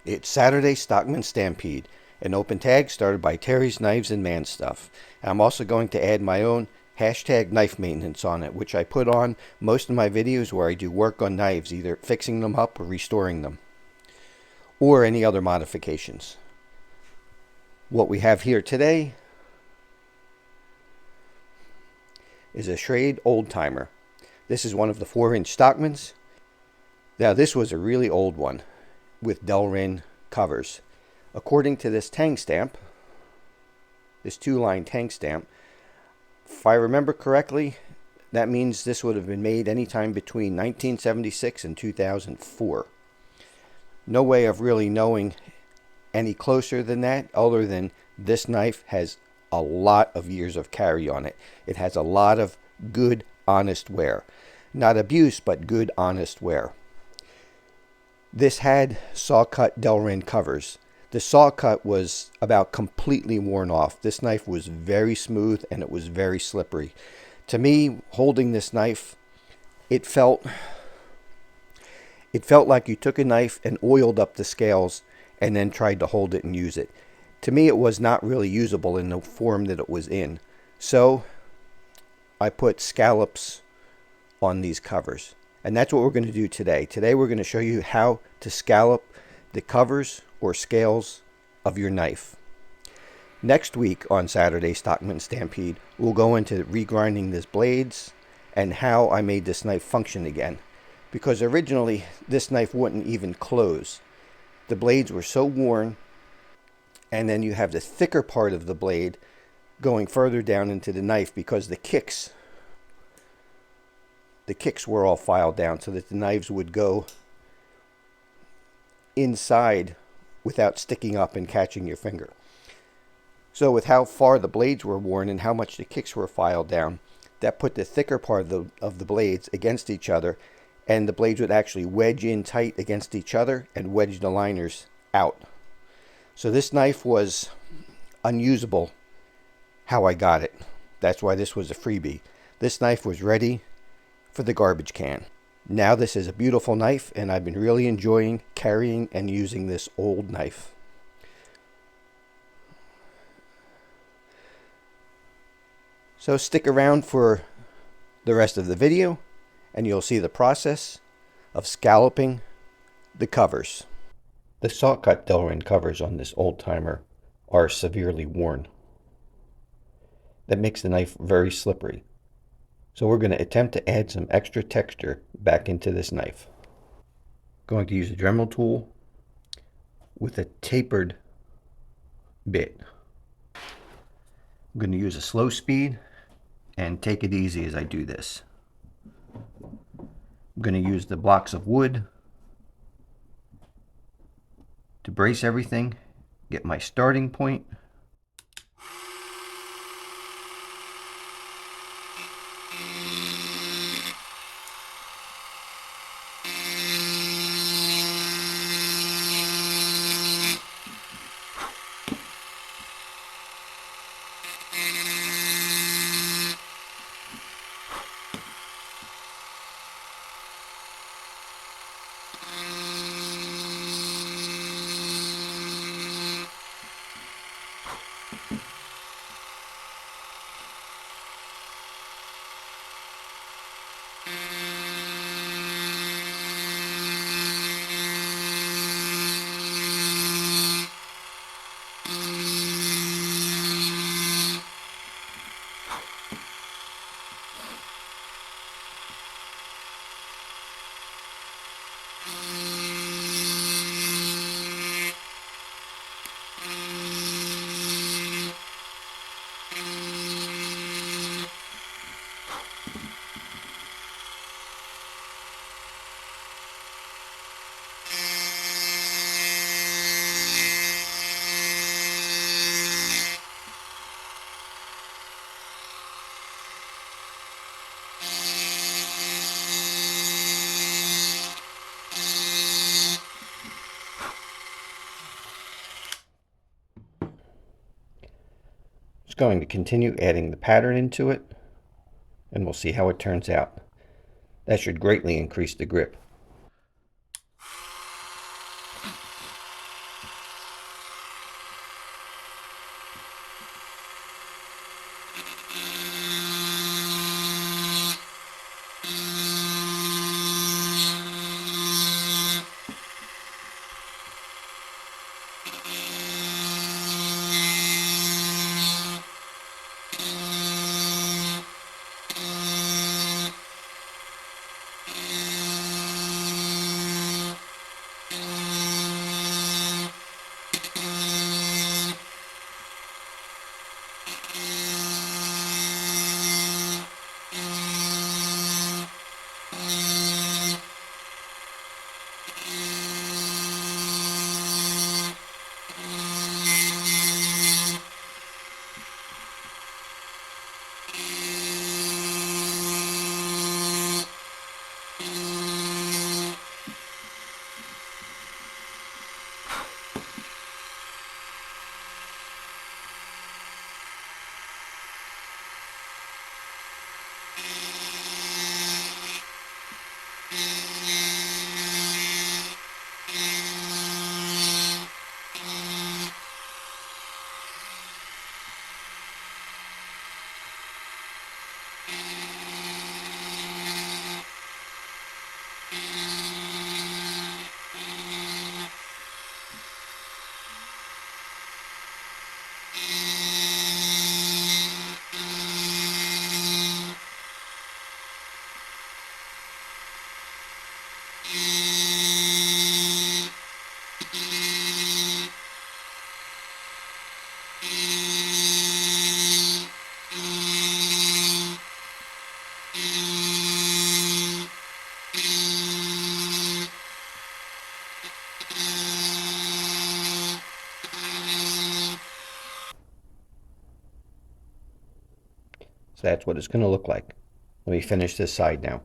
It's Saturday Stockman Stampede, an open tag started by Terry's Knives and Man Stuff. And I'm also going to add my own hashtag knife maintenance on it, which I put on most of my videos where I do work on knives, either fixing them up or restoring them, or any other modifications. What we have here today is a Schrade Old Timer. This is one of the 4-inch Stockmans. Now this was a really old one with Delrin covers. According to this tang stamp, this 2-line tang stamp, if I remember correctly, that means this would have been made anytime between 1976 and 2004. No way of really knowing any closer than that, other than this knife has a lot of years of carry on it. It has a lot of good, honest wear. Not abuse, but good, honest wear. This had saw-cut Delrin covers. The saw-cut was about completely worn off. This knife was very smooth and it was very slippery. To me, holding this knife, it felt like you took a knife and oiled up the scales and then tried to hold it and use it. To me, it was not really usable in the form that it was in. So I put scallops on these covers. And that's what we're going to do today. Today we're going to show you how to scallop the covers or scales of your knife. Next week on Saturday Stockman Stampede, we'll go into regrinding these blades and how I made this knife function again. Because originally this knife wouldn't even close. The blades were so worn, and then you have the thicker part of the blade going further down into the knife because the kicks were all filed down so that the knives would go inside without sticking up and catching your finger. So with how far the blades were worn and how much the kicks were filed down, that put the thicker part of the blades against each other, and the blades would actually wedge in tight against each other and wedge the liners out. So this knife was unusable how I got it. That's why this was a freebie. This knife was ready for the garbage can. Now this is a beautiful knife, and I've been really enjoying carrying and using this old knife. So stick around for the rest of the video and you'll see the process of scalloping the covers. The saw-cut Delrin covers on this old timer are severely worn. That makes the knife very slippery. So we're going to attempt to add some extra texture back into this knife. Going to use a Dremel tool with a tapered bit. I'm going to use a slow speed and take it easy as I do this. I'm going to use the blocks of wood to brace everything, get my starting point. Just going to continue adding the pattern into it, and we'll see how it turns out. That should greatly increase the grip. that's what it's going to look like. Let me finish this side now.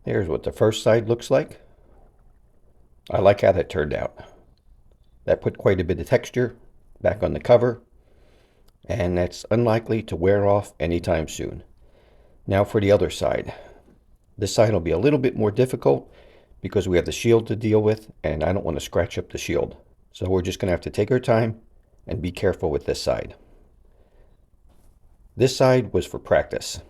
Here's what the first side looks like. I like how that turned out. That put quite a bit of texture back on the cover, and that's unlikely to wear off anytime soon. Now for the other side. This side will be a little bit more difficult because we have the shield to deal with, and I don't want to scratch up the shield. So we're just going to have to take our time and be careful with this side. This side was for practice.